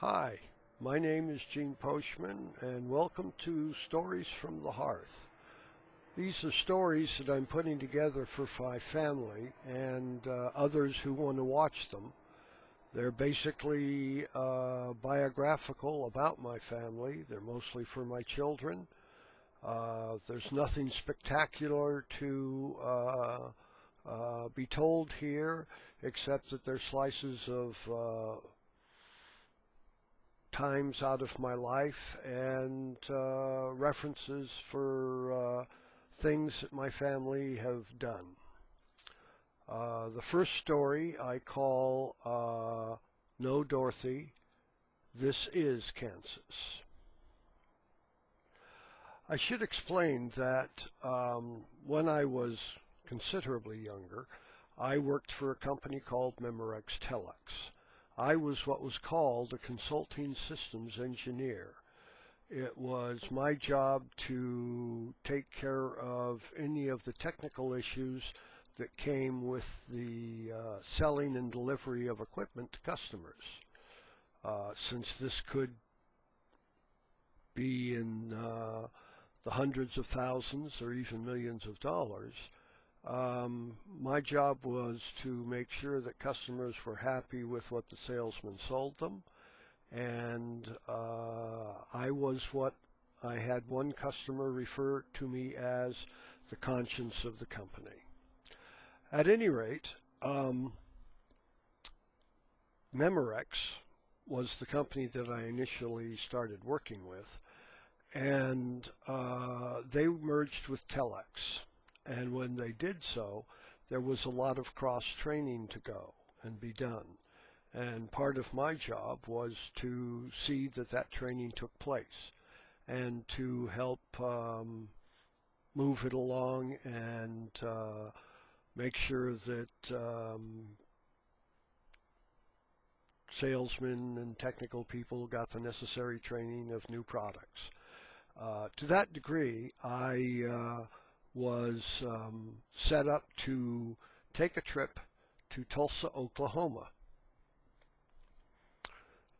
Hi, my name is Gene Poschman, and welcome to Stories from the Hearth. These are stories that I'm putting together for my family and others who want to watch them. They're basically biographical about my family. They're mostly for my children. There's nothing spectacular to be told here, except that they're slices of times out of my life and references for things that my family have done. The first story I call No Dorothy, This is Kansas. I should explain that when I was considerably younger, I worked for a company called Memorex Telex. I was what was called a consulting systems engineer. It was my job to take care of any of the technical issues that came with the selling and delivery of equipment to customers. Since this could be in the hundreds of thousands or even millions of dollars, my job was to make sure that customers were happy with what the salesman sold them, and I had one customer refer to me as the conscience of the company. At any rate, Memorex was the company that I initially started working with, and they merged with Telex. And when they did so, there was a lot of cross-training to go and be done. And part of my job was to see that that training took place and to help move it along and make sure that salesmen and technical people got the necessary training of new products. To that degree, I was set up to take a trip to Tulsa, Oklahoma.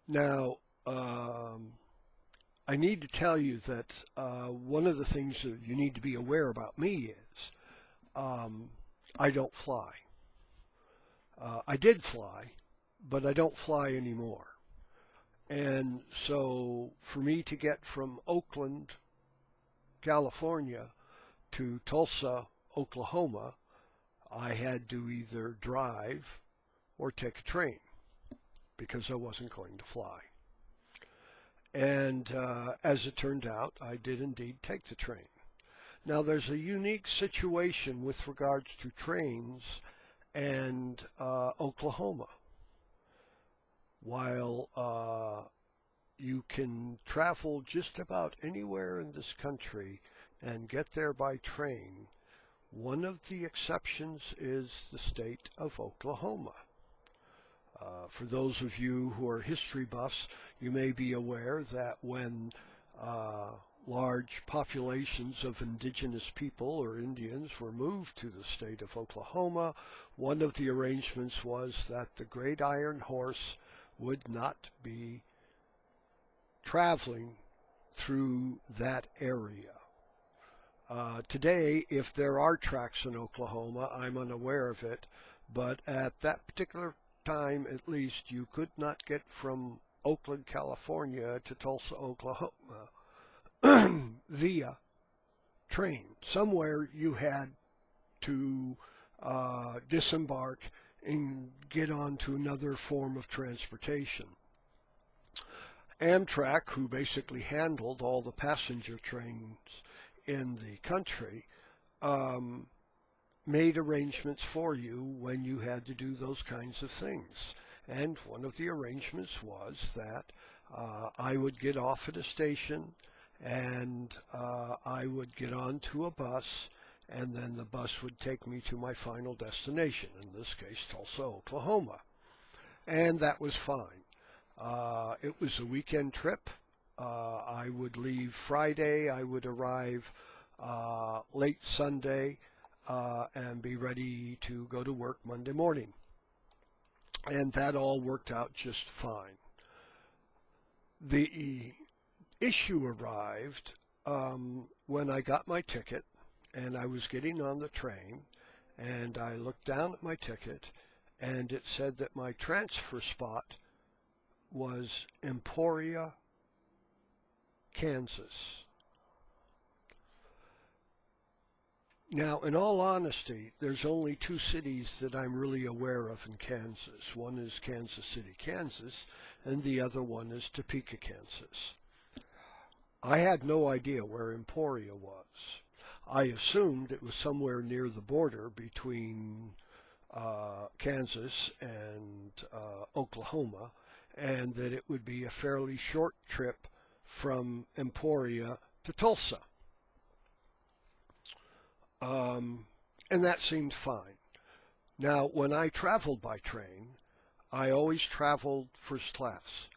Now, I need to tell you that one of the things that you need to be aware about me is I don't fly. I did fly, but I don't fly anymore. And so for me to get from Oakland, California, to Tulsa, Oklahoma, I had to either drive or take a train because I wasn't going to fly. And as it turned out, I did indeed take the train. Now there's a unique situation with regards to trains and Oklahoma. While you can travel just about anywhere in this country and get there by train, one of the exceptions is the state of Oklahoma. For those of you who are history buffs, you may be aware that when large populations of indigenous people or Indians were moved to the state of Oklahoma, one of the arrangements was that the Great Iron Horse would not be traveling through that area. Today, if there are tracks in Oklahoma, I'm unaware of it, but at that particular time, at least, you could not get from Oakland, California to Tulsa, Oklahoma via train. Somewhere you had to disembark and get on to another form of transportation. Amtrak, who basically handled all the passenger trains in the country, made arrangements for you when you had to do those kinds of things. And one of the arrangements was that I would get off at a station and I would get onto a bus, and then the bus would take me to my final destination, in this case Tulsa, Oklahoma. And that was fine. It was a weekend trip. I would leave Friday, I would arrive late Sunday, and be ready to go to work Monday morning. And that all worked out just fine. The issue arrived when I got my ticket and I was getting on the train, and I looked down at my ticket and it said that my transfer spot was Emporia, Kansas. Now, in all honesty, there's only two cities that I'm really aware of in Kansas. One is Kansas City, Kansas, and the other one is Topeka, Kansas. I had no idea where Emporia was. I assumed it was somewhere near the border between Kansas and Oklahoma, and that it would be a fairly short trip from Emporia to Tulsa. And that seemed fine. Now, when I traveled by train, I always traveled first class.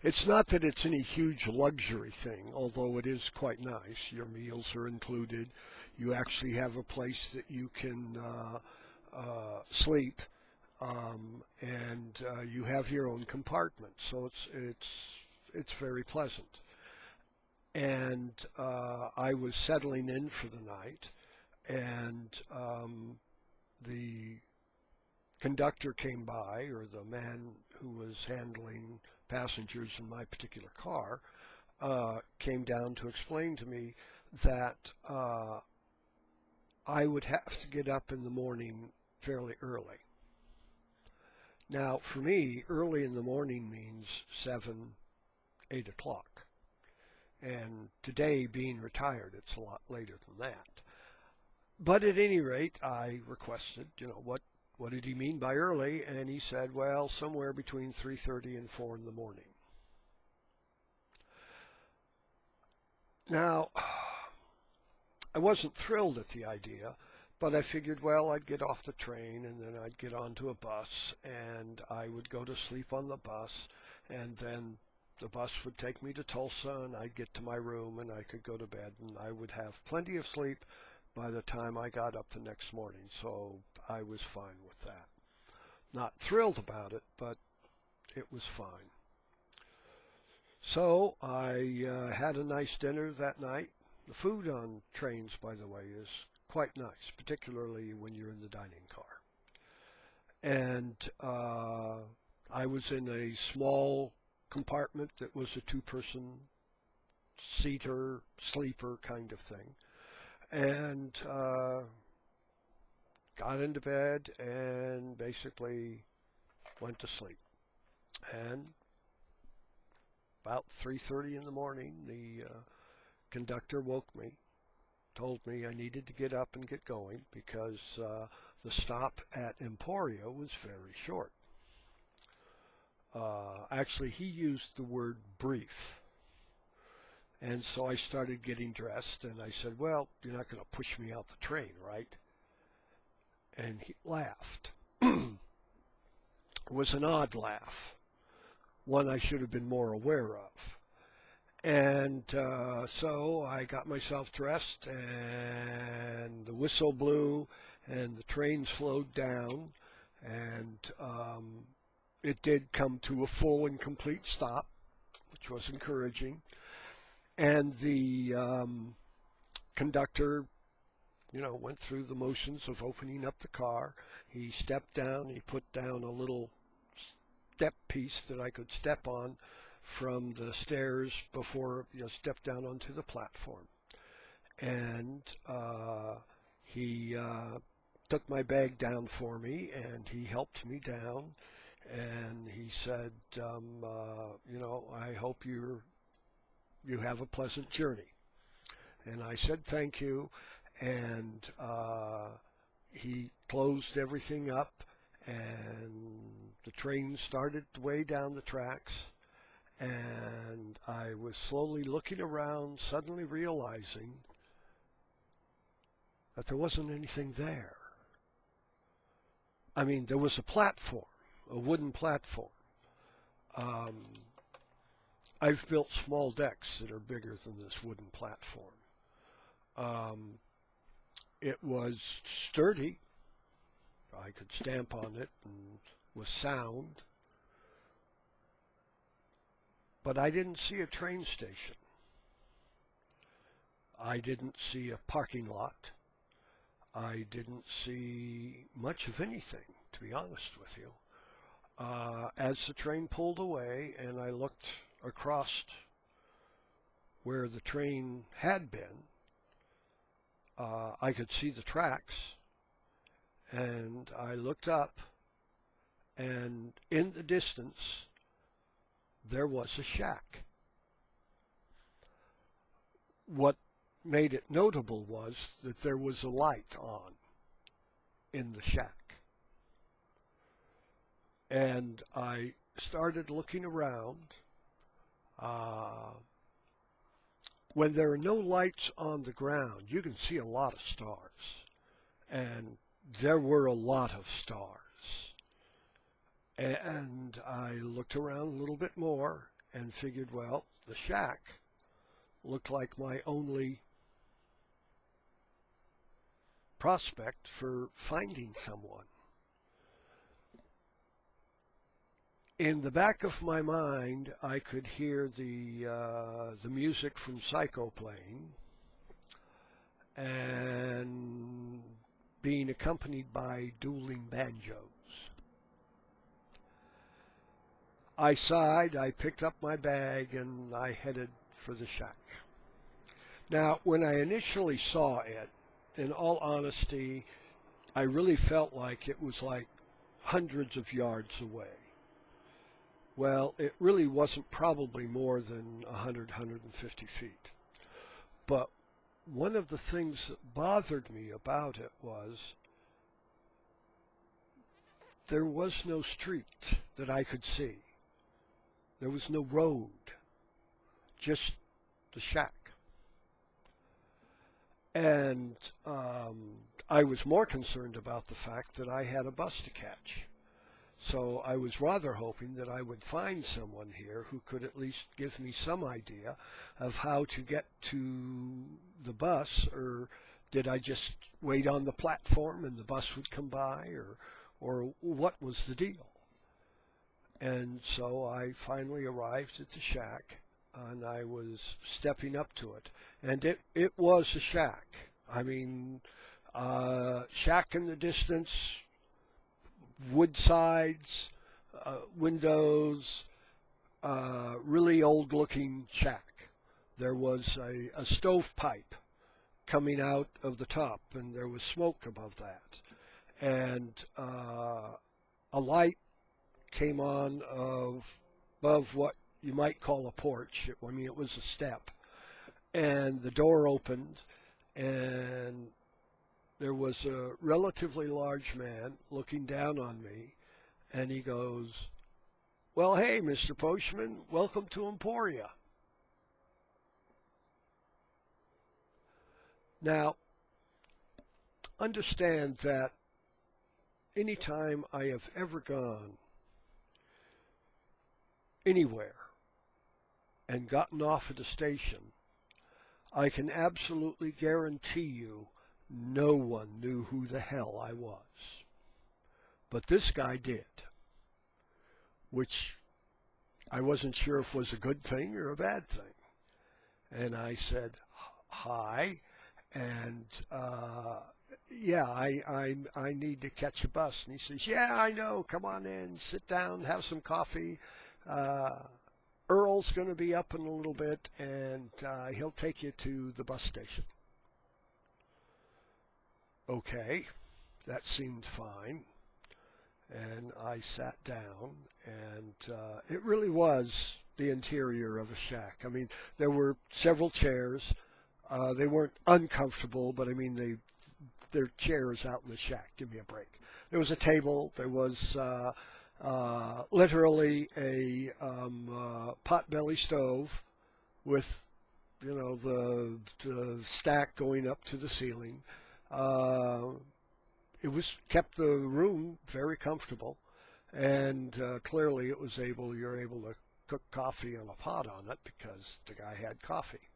It's not that it's any huge luxury thing, although it is quite nice. Your meals are included. You actually have a place that you can sleep, and you have your own compartment, so it's very pleasant. And I was settling in for the night, and the conductor came by, or the man who was handling passengers in my particular car, came down to explain to me that I would have to get up in the morning fairly early. Now, for me, early in the morning means 7, 8 o'clock. And today, being retired, it's a lot later than that. But at any rate, I requested, what did he mean by early? And he said, well, somewhere between 3:30 and 4 in the morning. Now, I wasn't thrilled at the idea, but I figured, well, I'd get off the train and then I'd get onto a bus and I would go to sleep on the bus, and then the bus would take me to Tulsa and I'd get to my room and I could go to bed and I would have plenty of sleep by the time I got up the next morning. So I was fine with that. Not thrilled about it, but it was fine. So I had a nice dinner that night. The food on trains, by the way, is quite nice, particularly when you're in the dining car. And I was in a small compartment that was a two-person seater, sleeper kind of thing. And got into bed and basically went to sleep. And about 3:30 in the morning, the conductor woke me, told me I needed to get up and get going because the stop at Emporia was very short. Actually, he used the word brief. And so I started getting dressed, and I said, well, you're not going to push me out the train, right? And he laughed. It was an odd laugh, one I should have been more aware of. And so I got myself dressed, and the whistle blew, and the train slowed down, and it did come to a full and complete stop, which was encouraging. And the conductor, went through the motions of opening up the car. He stepped down. He put down a little step piece that I could step on from the stairs before stepped down onto the platform. And he took my bag down for me, and he helped me down. And he said, I hope you have a pleasant journey. And I said, thank you. And he closed everything up, and the train started way down the tracks. And I was slowly looking around, suddenly realizing that there wasn't anything there. I mean, there was a platform, a wooden platform. I've built small decks that are bigger than this wooden platform. It was sturdy. I could stamp on it and with sound. But I didn't see a train station. I didn't see a parking lot. I didn't see much of anything, to be honest with you. As the train pulled away and I looked across where the train had been, I could see the tracks, and I looked up, and in the distance, there was a shack. What made it notable was that there was a light on in the shack. And I started looking around. When there are no lights on the ground, you can see a lot of stars. And there were a lot of stars. And I looked around a little bit more and figured, well, the shack looked like my only prospect for finding someone. In the back of my mind, I could hear the music from Psycho playing and being accompanied by dueling banjos. I sighed, I picked up my bag, and I headed for the shack. Now, when I initially saw it, in all honesty, I really felt like it was like hundreds of yards away. Well, it really wasn't probably more than 100, 150 feet. But one of the things that bothered me about it was there was no street that I could see. There was no road, just the shack. And I was more concerned about the fact that I had a bus to catch. So I was rather hoping that I would find someone here who could at least give me some idea of how to get to the bus, or did I just wait on the platform and the bus would come by, or what was the deal? And so I finally arrived at the shack, and I was stepping up to it. And it was a shack. I mean, shack in the distance, wood sides, windows, really old-looking shack. There was a stovepipe coming out of the top, and there was smoke above that. And a light came on above what you might call a porch. I mean, it was a step. And the door opened, and there was a relatively large man looking down on me, and he goes, "Well, hey, Mr. Poschman, welcome to Emporia." Now, understand that any time I have ever gone anywhere and gotten off at a station, I can absolutely guarantee you no one knew who the hell I was. But this guy did, which I wasn't sure if was a good thing or a bad thing. And I said, "Hi," and yeah, I need to catch a bus. And he says, "Yeah, I know. Come on in, sit down, have some coffee. Earl's going to be up in a little bit, and he'll take you to the bus station." Okay, that seemed fine. And I sat down, and it really was the interior of a shack. I mean, there were several chairs. They weren't uncomfortable, but I mean, they're chairs out in the shack. Give me a break. There was a table. There was literally a potbelly stove with, the stack going up to the ceiling. It kept the room very comfortable, and clearly you're able to cook coffee in a pot on it because the guy had coffee.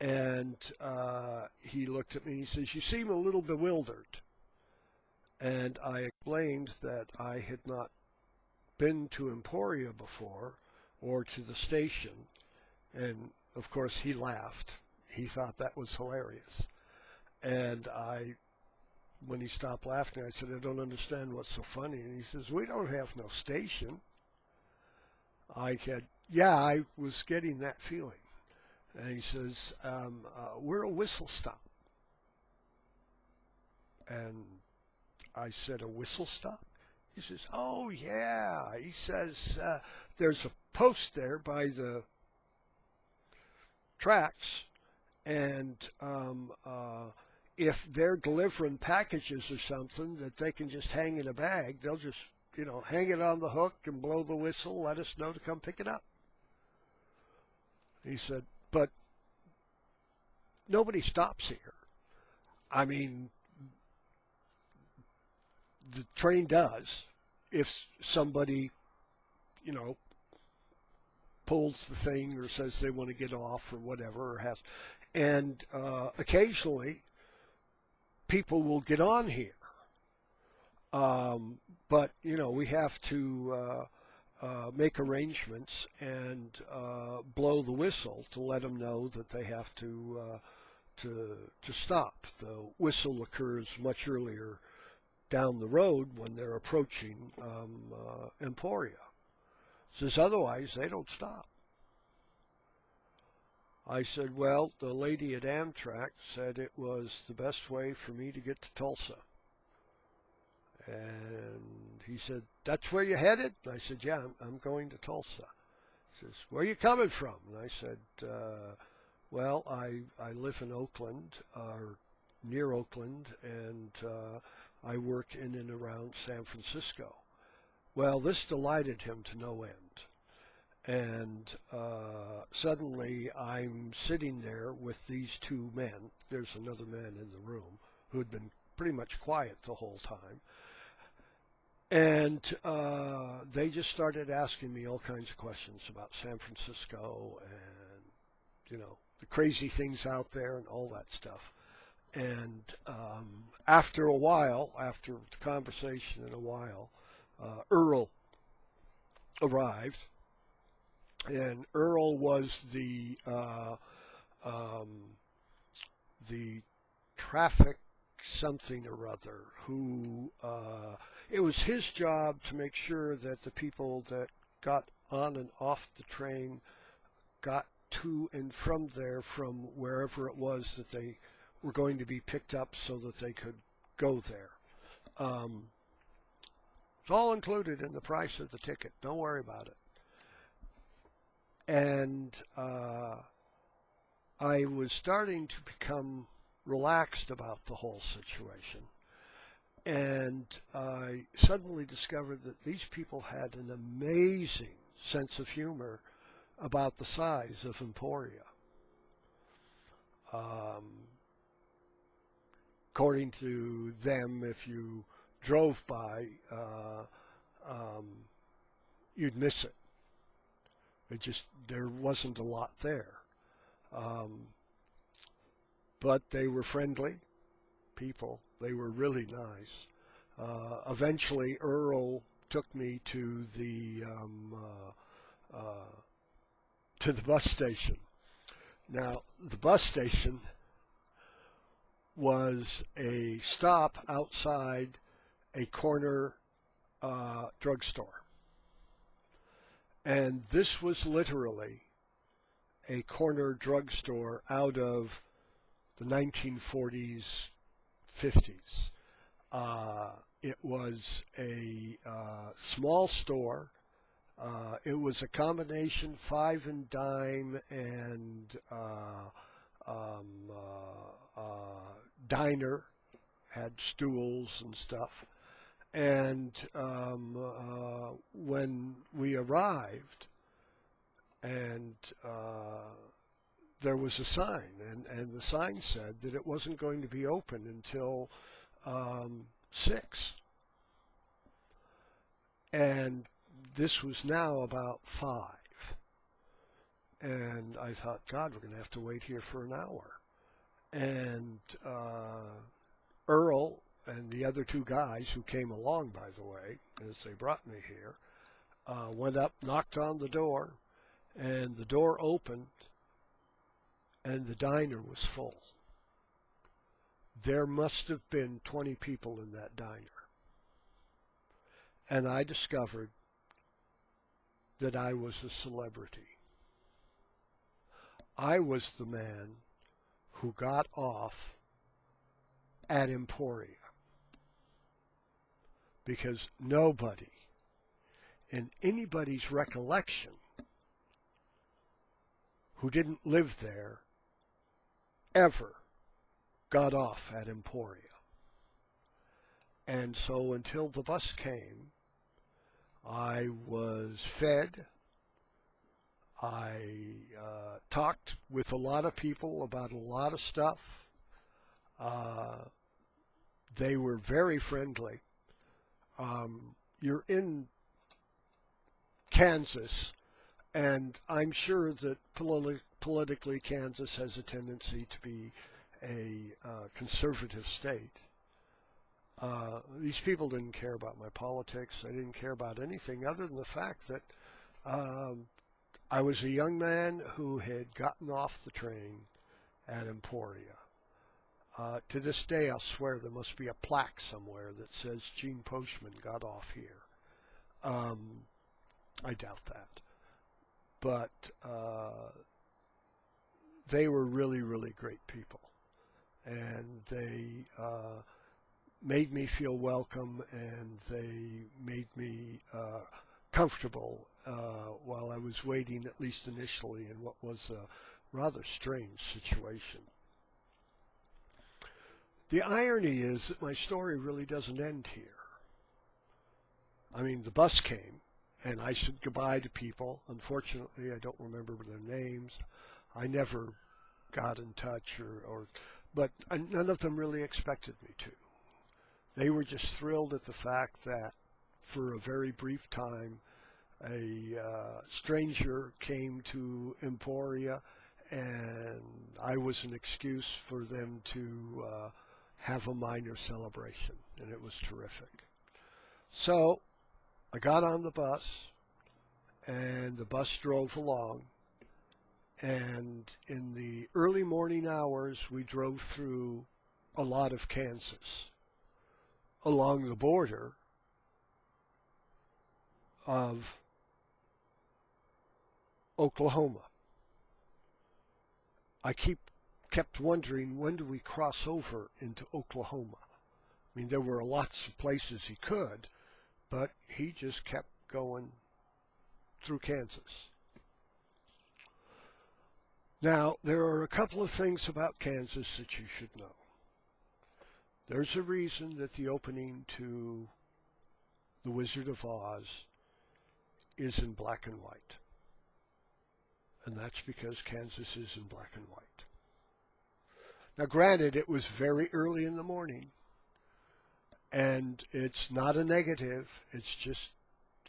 And he looked at me and he says, "You seem a little bewildered." And I explained that I had not been to Emporia before. or to the station. And of course he laughed. He thought that was hilarious. And when he stopped laughing, I said, I don't understand what's so funny. And he says, we don't have no station. I said, yeah, I was getting that feeling. And he says, we're a whistle stop. And I said, a whistle stop? He says, oh, yeah. He says, there's a post there by the tracks, and if they're delivering packages or something that they can just hang in a bag, they'll just, hang it on the hook and blow the whistle, let us know to come pick it up. He said, but nobody stops here. I mean, the train does if somebody, pulls the thing or says they want to get off or whatever, and occasionally people will get on here. But, we have to make arrangements and blow the whistle to let them know that they have to stop. The whistle occurs much earlier down the road when they're approaching Emporia. Says otherwise they don't stop. I said, well, the lady at Amtrak said it was the best way for me to get to Tulsa. And he said, that's where you headed? And I said, yeah, I'm going to Tulsa. He says, where are you coming from? And I said, well, I live in Oakland, or near Oakland, and I work in and around San Francisco. Well, this delighted him to no end. And suddenly I'm sitting there with these two men. There's another man in the room who had been pretty much quiet the whole time. And they just started asking me all kinds of questions about San Francisco and, the crazy things out there and all that stuff. And after a while, after the conversation in a while, Earl arrived, and Earl was the traffic something or other who it was his job to make sure that the people that got on and off the train got to and from there from wherever it was that they were going to be picked up so that they could go there. It's all included in the price of the ticket. Don't worry about it. And I was starting to become relaxed about the whole situation. And I suddenly discovered that these people had an amazing sense of humor about the size of Emporia. According to them, if you drove by, you'd miss it. There wasn't a lot there. But they were friendly people. They were really nice. Eventually, Earl took me to the bus station. Now, the bus station was a stop outside a corner drugstore. And this was literally a corner drugstore out of the 1940s, 50s. It was a small store. It was a combination five and dime and diner, had stools and stuff. And when we arrived, and there was a sign, and the sign said that it wasn't going to be open until 6. And this was now about 5. And I thought, God, we're going to have to wait here for an hour. And Earl and the other two guys who came along, by the way, as they brought me here, went up, knocked on the door, and the door opened, and the diner was full. There must have been 20 people in that diner. And I discovered that I was a celebrity. I was the man who got off at Emporia, because nobody in anybody's recollection who didn't live there ever got off at Emporia. And so until the bus came, I was fed. I talked with a lot of people about a lot of stuff. They were very friendly. You're in Kansas, and I'm sure that politically Kansas has a tendency to be a conservative state. These people didn't care about my politics. They didn't care about anything other than the fact that I was a young man who had gotten off the train at Emporia. To this day, I'll swear there must be a plaque somewhere that says Gene Poschman got off here. I doubt that. But they were really, really great people. And they made me feel welcome, and they made me comfortable while I was waiting, at least initially, in what was a rather strange situation. The irony is that my story really doesn't end here. I mean, the bus came, and I said goodbye to people. Unfortunately, I don't remember their names. I never got in touch, but none of them really expected me to. They were just thrilled at the fact that for a very brief time, a stranger came to Emporia, and I was an excuse for them to have a minor celebration, and it was terrific. So I got on the bus, and the bus drove along, and in the early morning hours, we drove through a lot of Kansas, along the border of Oklahoma. I kept wondering, when do we cross over into Oklahoma? I mean, there were lots of places he could, but he just kept going through Kansas. Now, there are a couple of things about Kansas that you should know. There's a reason that the opening to The Wizard of Oz is in black and white. And that's because Kansas is in black and white. Now, granted, it was very early in the morning, and it's not a negative, it's just,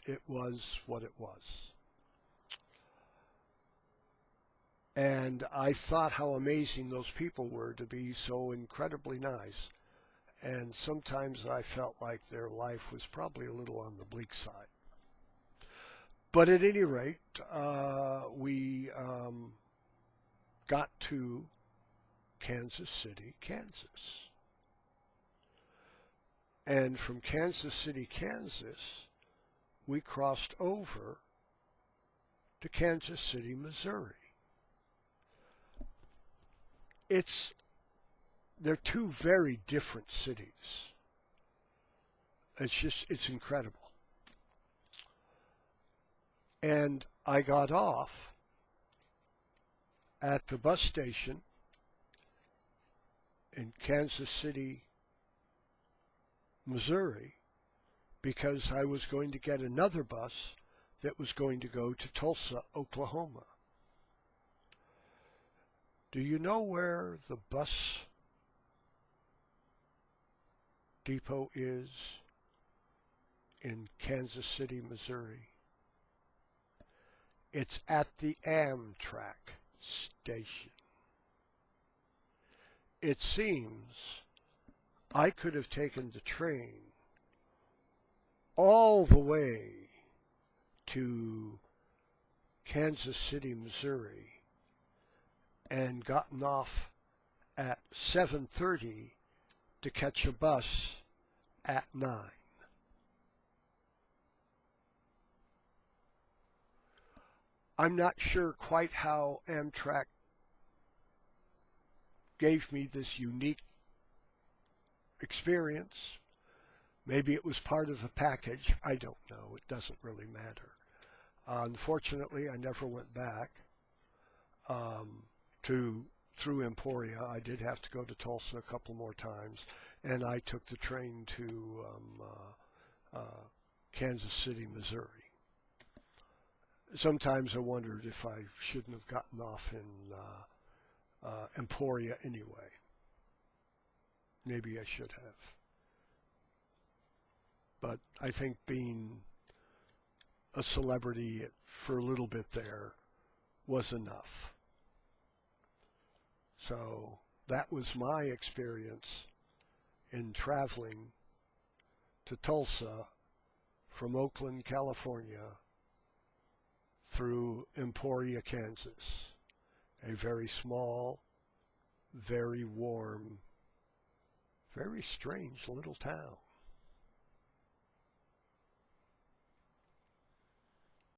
it was what it was. And I thought how amazing those people were to be so incredibly nice. And sometimes I felt like their life was probably a little on the bleak side. But at any rate, we got to Kansas City, Kansas. And from Kansas City, Kansas, we crossed over to Kansas City, Missouri. They're two very different cities. It's incredible. And I got off at the bus station in Kansas City, Missouri, because I was going to get another bus that was going to go to Tulsa, Oklahoma. Do you know where the bus depot is in Kansas City, Missouri? It's at the Amtrak station. It seems I could have taken the train all the way to Kansas City, Missouri, and gotten off at 7:30 to catch a bus at 9. I'm not sure quite how Amtrak gave me this unique experience. Maybe it was part of a package. I don't know. It doesn't really matter. Unfortunately, I never went back to through Emporia. I did have to go to Tulsa a couple more times, and I took the train to Kansas City, Missouri. Sometimes I wondered if I shouldn't have gotten off in Emporia anyway. Maybe I should have. But I think being a celebrity for a little bit there was enough. So that was my experience in traveling to Tulsa from Oakland, California, through Emporia, Kansas, a very small, very warm, very strange little town.